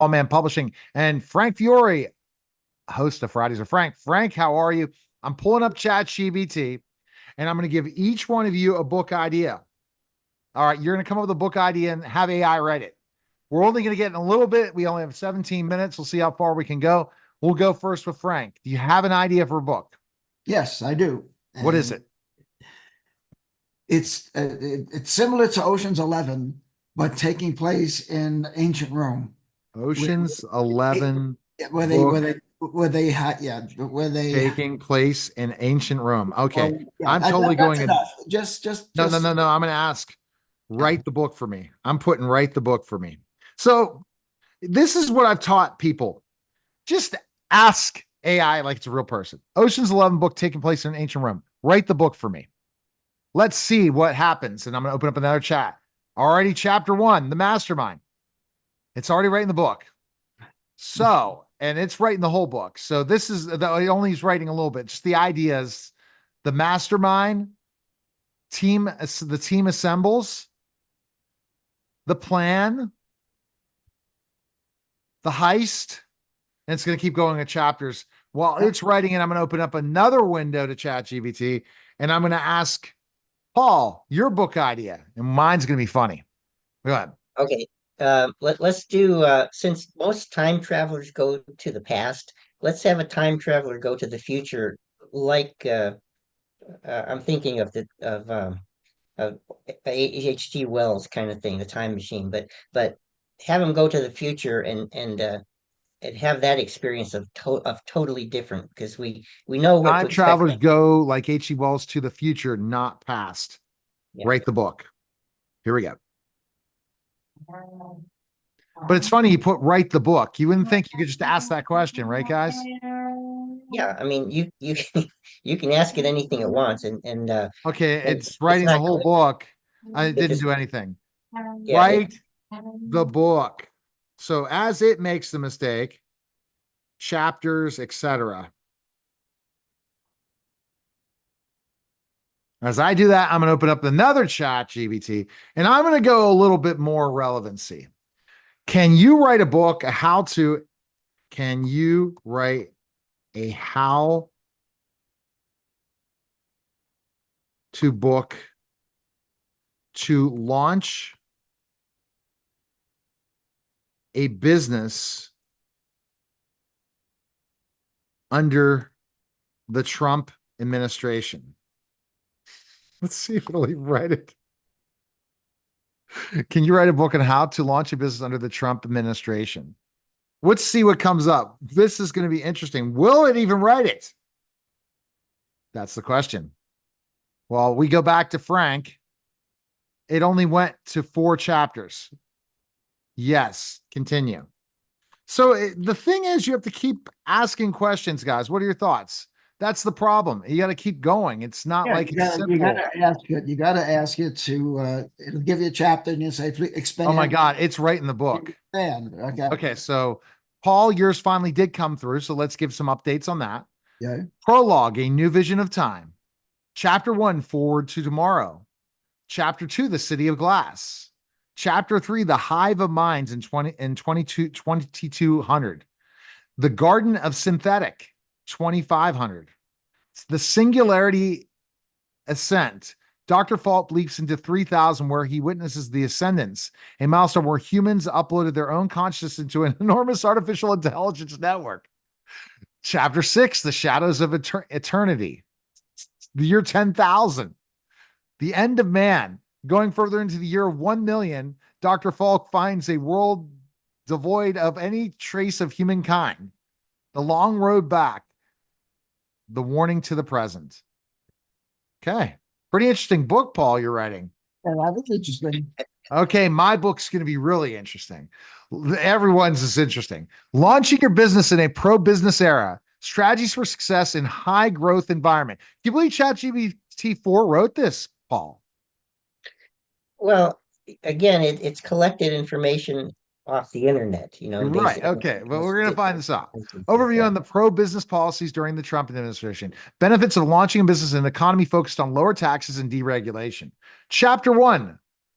All Man Publishing, and Frank Fiore, host of Fridays with Frank. Frank, how are you? I'm pulling up ChatGPT, and I'm going to give each one of you a book idea. All right, you're going to come up with a book idea and have AI write it. We're only going to get in a little bit. We only have 17 minutes. We'll see how far we can go. We'll go first with Frank. Do you have an idea for a book? Yes, I do. What is it? It's similar to Ocean's 11, but taking place in ancient Rome. Ocean's 11 where they had taking place in ancient Rome. Okay. Well, yeah, I'm totally going in. Just No. I'm going to ask, write the book for me. I'm putting write the book for me. So this is what I've taught people. Just ask AI like it's a real person. Ocean's 11 book taking place in ancient Rome. Write the book for me. Let's see what happens. And I'm going to open up another chat. Already chapter 1, the mastermind. It's already writing the book. So, and it's writing the whole book. So this is only he's writing a little bit. Just the ideas, the mastermind team, the team assembles, the plan, the heist, and it's going to keep going in chapters. While it's writing it, I'm going to open up another window to ChatGPT, and I'm going to ask Paul your book idea, and mine's going to be funny. Go ahead. Okay. Let's do, since most time travelers go to the past, let's have a time traveler go to the future. Like, I'm thinking of H.G. Wells kind of thing, the time machine, but have him go to the future and have that experience of totally different, because we know what time travelers go like H.G. Wells to the future, not past. Yeah. Write the book. Here we go. But it's funny you put write the book. You wouldn't think you could just ask that question, right, guys? Yeah, I mean you you can ask it anything it wants, and okay, it's writing the whole book. I didn't do anything. Yeah, write the book. So as it makes the mistake, chapters, etc. As I do that, I'm going to open up another ChatGPT, and I'm going to go a little bit more relevancy. Can you write a book, can you write a how to book to launch a business under the Trump administration? Let's see if it'll even write it. Can you write a book on how to launch a business under the Trump administration? Let's see what comes up. This is going to be interesting. Will it even write it? That's the question. Well, we go back to Frank. It only went to 4 chapters. Yes, continue. So the thing is, you have to keep asking questions, guys. What are your thoughts? That's the problem. You got to keep going. It's not like it's simple. You got to ask it to. It'll give you a chapter, and you say, "Expand." Oh my God, it's right in the book. Okay. Okay. So, Paul, yours finally did come through. So let's give some updates on that. Yeah. Prologue: A New Vision of Time. Chapter 1: Forward to Tomorrow. Chapter 2: The City of Glass. Chapter 3: The Hive of Minds in 2200. The Garden of Synthetic. 2500. The Singularity Ascent. Dr. Falk leaps into 3000, where he witnesses the ascendance, a milestone where humans uploaded their own consciousness into an enormous artificial intelligence network. Chapter 6, The Shadows of Eternity. The year 10,000. The End of Man. Going further into the year of 1 million, Dr. Falk finds a world devoid of any trace of humankind. The Long Road Back. The Warning to the Present. Okay. Pretty interesting book, Paul, you're writing. Yeah, that was interesting. Okay, my book's going to be really interesting. Everyone's is interesting. Launching your business in a pro-business era. Strategies for success in high-growth environment. Do you believe ChatGPT-4 wrote this, Paul? Well, again, it's collected information off the internet, Right. Okay. Well, we're going to find this out. Overview on the pro-business policies during the Trump administration. Benefits of launching a business in an economy focused on lower taxes and deregulation. Chapter 1,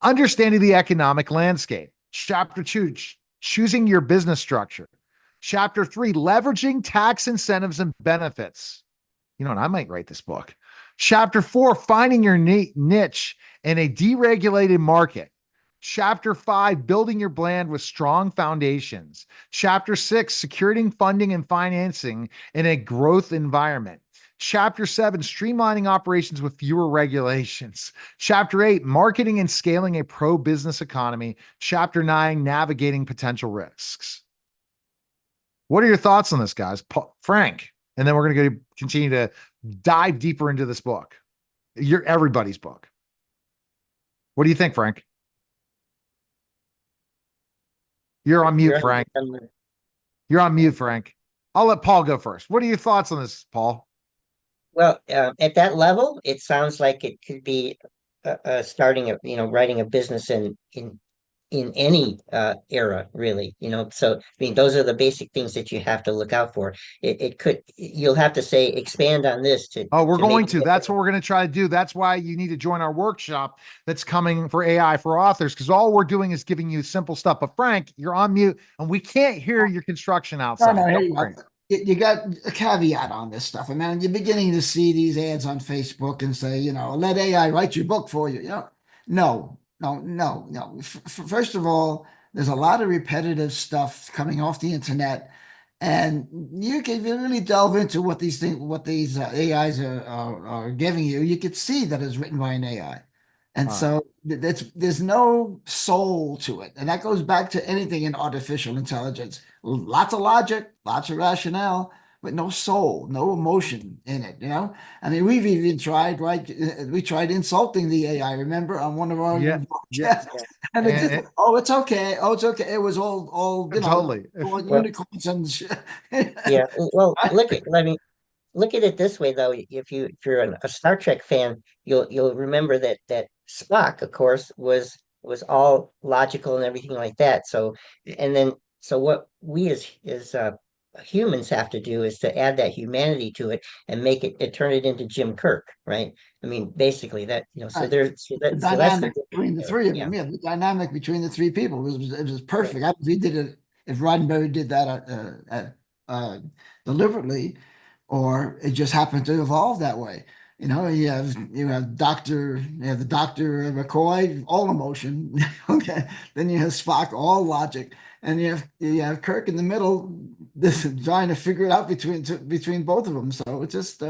understanding the economic landscape. Chapter 2, choosing your business structure. Chapter 3, leveraging tax incentives and benefits. You know what? I might write this book. Chapter 4, finding your niche in a deregulated market. Chapter 5, building your brand with strong foundations. Chapter 6, securing funding and financing in a growth environment. Chapter 7, streamlining operations with fewer regulations. Chapter 8, marketing and scaling a pro-business economy. Chapter 9, navigating potential risks. What are your thoughts on this, guys? Frank, and then we're going to continue to dive deeper into this book. Everybody's book. What do you think, Frank? You're on mute, Frank. You're on mute, Frank. I'll let Paul go first. What are your thoughts on this, Paul? Well, at that level, it sounds like it could be starting writing a business in any era, really. So I mean, those are the basic things that you have to look out for. You'll have to say expand on this to. Oh, we're to going maybe to. That's what we're going to try to do. That's why you need to join our workshop that's coming for AI for authors, because all we're doing is giving you simple stuff. But Frank, you're on mute, and we can't hear your construction outside. No, here you go. You got a caveat on this stuff. I mean, you're beginning to see these ads on Facebook and say, let AI write your book for you. No. First of all, there's a lot of repetitive stuff coming off the internet, and you can really delve into what these AIs are giving you. You could see that it's written by an AI. And so there's no soul to it. And that goes back to anything in artificial intelligence. Lots of logic, lots of rationale, but no soul, no emotion in it, I mean, we've even tried, right? We tried insulting the AI, remember, on one of our and it just, it's okay. Oh, it's okay. It was all totally unicorns and shit. Yeah. Well, look at it this way, though. If you're a Star Trek fan, you'll remember that Spock, of course, was all logical and everything like that. So what we as humans have to do is to add that humanity to it and make it turn it into Jim Kirk, right? I mean, basically that. So Right. there's The dynamic between the there. three of Yeah. them. Yeah, the dynamic between the three people was perfect. If he did it, if Roddenberry did that deliberately, or it just happened to evolve that way. You have the Doctor McCoy, all emotion. Okay, then you have Spock, all logic, and you have Kirk in the middle, this trying to figure it out between both of them. So it's just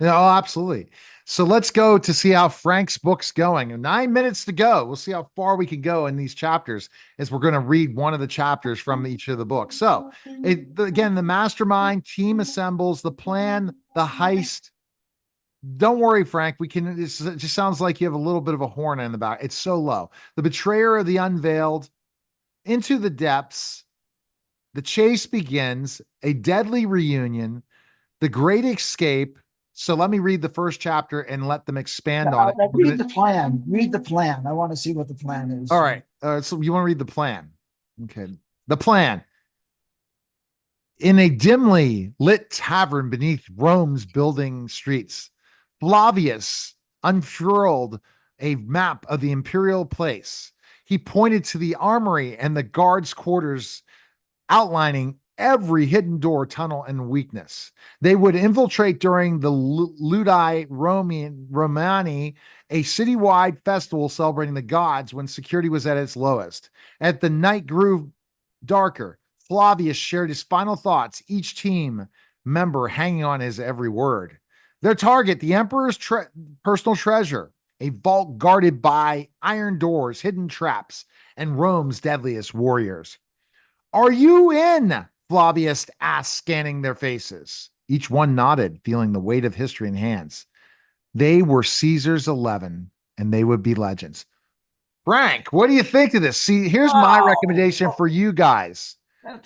absolutely. So let's go to see how Frank's book's going. 9 minutes to go. We'll see how far we can go in these chapters as we're going to read one of the chapters from each of the books. So again, the mastermind team assembles, the plan, the heist. Don't worry, Frank. It just sounds like you have a little bit of a horn in the back. It's so low. The betrayer of the unveiled, into the depths. The chase begins, a deadly reunion, the great escape. So let me read the first chapter and let them expand on it. Read the plan. Read the plan. I want to see what the plan is. All right. So you want to read the plan? Okay. The plan. In a dimly lit tavern beneath Rome's building streets, Flavius unfurled a map of the imperial place. He pointed to the armory and the guards' quarters, outlining every hidden door, tunnel, and weakness. They would infiltrate during the Ludi Romani, a citywide festival celebrating the gods when security was at its lowest. As the night grew darker, Flavius shared his final thoughts, each team member hanging on his every word. Their target, the Emperor's personal treasure, a vault guarded by iron doors, hidden traps, and Rome's deadliest warriors. Are you in? Flavius asked, scanning their faces. Each one nodded, feeling the weight of history in hands. They were Caesar's 11, and they would be legends. Frank, what do you think of this? See, here's my recommendation for you guys.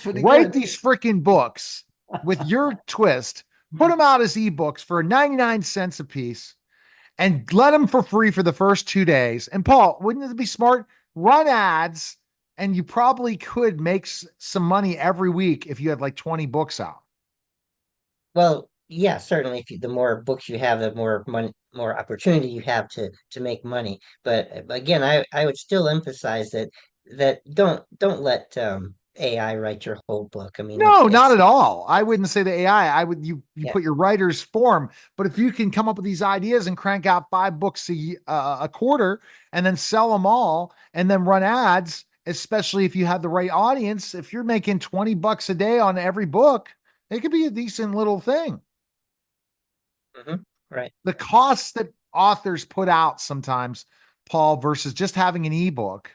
Write these freaking books with your twist, put them out as ebooks for 99 cents a piece, and let them for free for the first 2 days. And Paul, wouldn't it be smart? Run ads, and you probably could make some money every week if you had like 20 books out. Well, yeah, certainly. The more books you have, the more money, more opportunity you have to make money. But again, I would still emphasize that don't let AI write your whole book. I mean, No, not it's at all. I wouldn't say the AI. I would you yeah. put your writer's form, but if you can come up with these ideas and crank out 5 books a quarter and then sell them all and then run ads, especially if you have the right audience, if you're making $20 a day on every book, it could be a decent little thing. Right. The costs that authors put out sometimes, Paul, versus just having an ebook,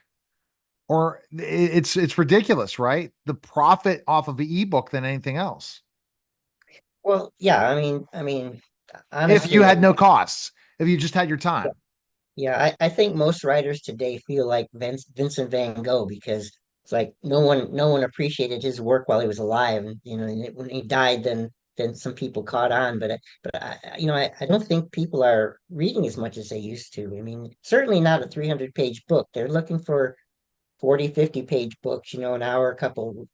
or it's ridiculous, right? The profit off of the ebook than anything else. Well, yeah, If you honestly, had no costs, if you just had your time. yeah, I think most writers today feel like Vincent Van Gogh because it's like no one appreciated his work while he was alive, and when he died, then some people caught on, but I don't think people are reading as much as they used to. I mean, certainly not a 300-page book. They're looking for 40, 50-page books, an hour, couple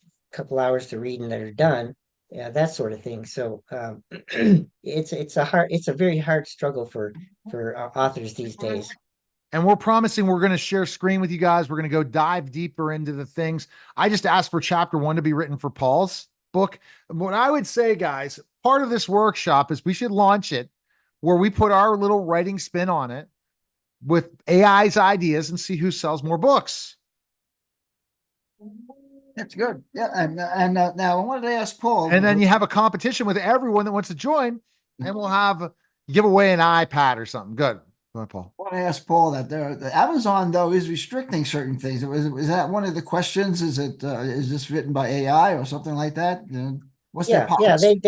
hours to read and they're done. Yeah, that sort of thing. So it's a very hard struggle for authors these days. And we're promising we're going to share screen with you guys. We're going to go dive deeper into the things. I just asked for chapter 1 to be written for Paul's book. What I would say, guys, part of this workshop is we should launch it where we put our little writing spin on it with AI's ideas and see who sells more books. That's good. Yeah, and now I wanted to ask Paul. And then you have a competition with everyone that wants to join, and we'll have give away an iPad or something. Good. Go ahead, Paul. I want to ask Paul that the Amazon though is restricting certain things. Is that one of the questions? Is this written by AI or something like that? What's their Yeah, policy?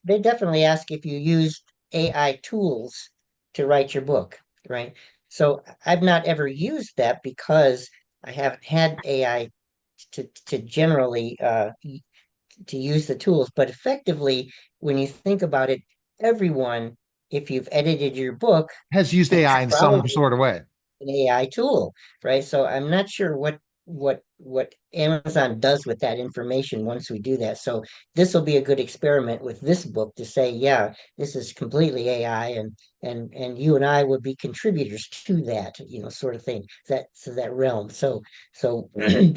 they definitely ask if you use AI tools to write your book, right? So I've not ever used that because I haven't had AI to generally to use the tools. But effectively, when you think about it, everyone, if you've edited your book, Has used has AI in some probably sort of way. an AI tool, right? So I'm not sure what Amazon does with that information once we do that. So this will be a good experiment with this book to say, yeah, this is completely AI, and you and I would be contributors to that, sort of thing. That realm. So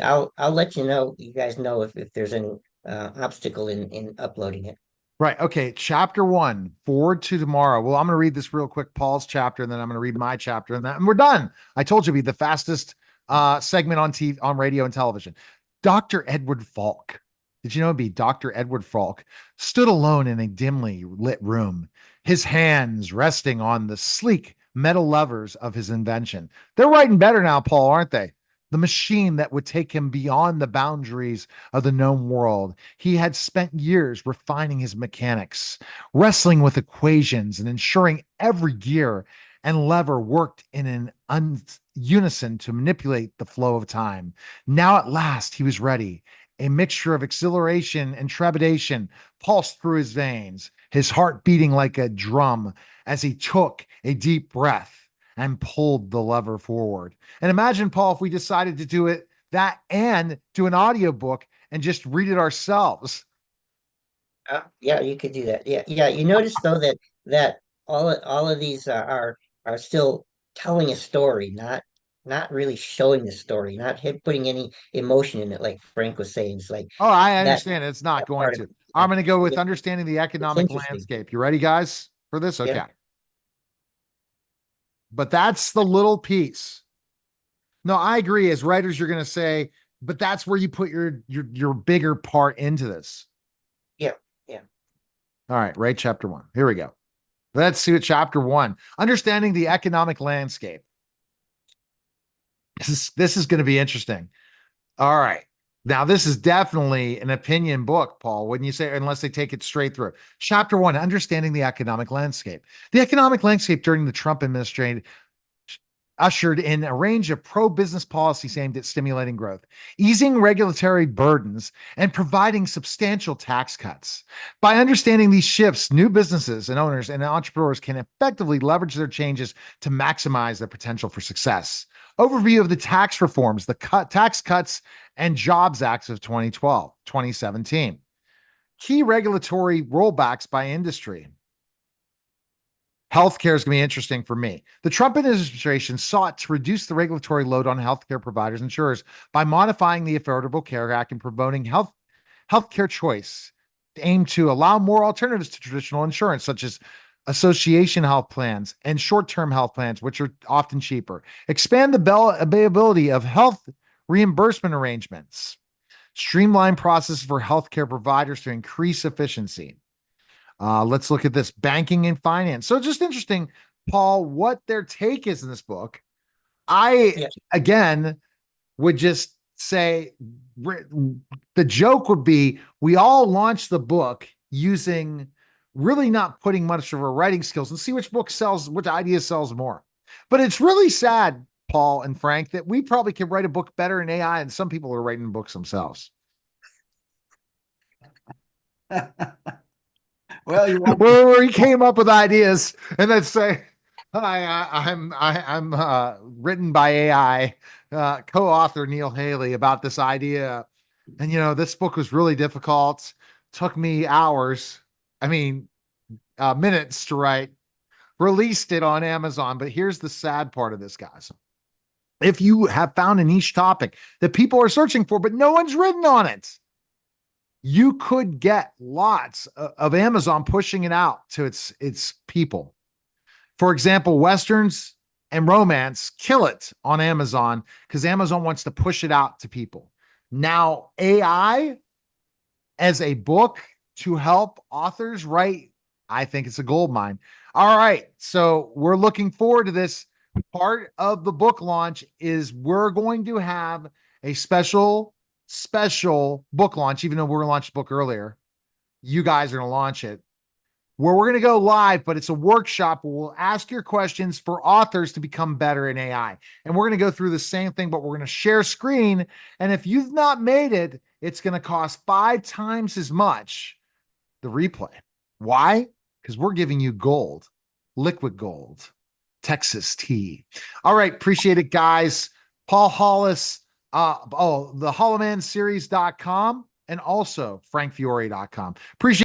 I'll let you guys know if there's any obstacle in uploading it. Right. Okay. Chapter 1, forward to tomorrow. Well, I'm going to read this real quick, Paul's chapter, and then I'm going to read my chapter, and we're done. I told you it'd be the fastest segment on TV, on radio and television. Dr. Edward Falk. Did you know it'd be Dr. Edward Falk stood alone in a dimly lit room, his hands resting on the sleek metal levers of his invention. They're writing better now, Paul, aren't they? The machine that would take him beyond the boundaries of the known world. He had spent years refining his mechanics, wrestling with equations, and ensuring every gear and lever worked in unison to manipulate the flow of time. Now, at last, he was ready. A mixture of exhilaration and trepidation pulsed through his veins, his heart beating like a drum as he took a deep breath and pulled the lever forward. And imagine, Paul, if we decided to do it that and do an audiobook and just read it ourselves. Yeah, you could do that. Yeah, yeah. You notice though that all of these are still telling a story, not really showing the story, not putting any emotion in it, like Frank was saying. It's like Oh, I that understand. It's not that going part of to. yeah, I'm going to go with it, understanding the it's economic interesting. landscape. You ready, guys, for this? Yeah. Okay. But that's the little piece. No, I agree. As writers, you're going to say, but that's where you put your bigger part into this. Yeah. Yeah. All right, right. Chapter 1. Here we go. Let's see what chapter 1. Understanding the economic landscape. This is going to be interesting. All right. Now, this is definitely an opinion book, Paul, wouldn't you say? Unless they take it straight through. Chapter 1, Understanding the Economic Landscape. The economic landscape during the Trump administration ushered in a range of pro-business policies aimed at stimulating growth, easing regulatory burdens, and providing substantial tax cuts. By understanding these shifts, new businesses and owners and entrepreneurs can effectively leverage their changes to maximize their potential for success. Overview of the tax reforms, the Tax Cuts and Jobs Acts of 2012, 2017. Key regulatory rollbacks by industry. Healthcare is going to be interesting for me. The Trump administration sought to reduce the regulatory load on healthcare providers and insurers by modifying the Affordable Care Act and promoting healthcare choice, aimed to allow more alternatives to traditional insurance, such as association health plans and short-term health plans, which are often cheaper. Expand the availability of health reimbursement arrangements. Streamline processes for healthcare providers to increase efficiency. Let's look at this banking and finance. So just interesting, Paul, what their take is in this book. I, again, would just say the joke would be we all launch the book using really not putting much of our writing skills and see which book sells, which idea sells more. But it's really sad, Paul and Frank, that we probably can write a book better in AI, and some people are writing books themselves. Well, where he came up with ideas and then say, "Hi, I'm written by AI, co-author Neil Haley about this idea, and this book was really difficult. Took me hours, I mean, minutes to write. Released it on Amazon, but here's the sad part of this, guys." If you have found a niche topic that people are searching for, but no one's written on it, you could get lots of Amazon pushing it out to its people. For example, Westerns and romance kill it on Amazon because Amazon wants to push it out to people. Now, AI as a book to help authors write, I think it's a gold mine. All right, so we're looking forward to this. Part of the book launch is we're going to have a special book launch, even though we launched the book earlier. You guys are going to launch it, where we're going to go live, but it's a workshop where we'll ask your questions for authors to become better in AI. And we're going to go through the same thing, but we're going to share screen. And if you've not made it, it's going to cost 5 times as much, the replay. Why? Because we're giving you gold, liquid gold, Texas tea. All right. Appreciate it, guys. Paul Hollis, the HolomanSeries.com and also frankfiore.com. Appreciate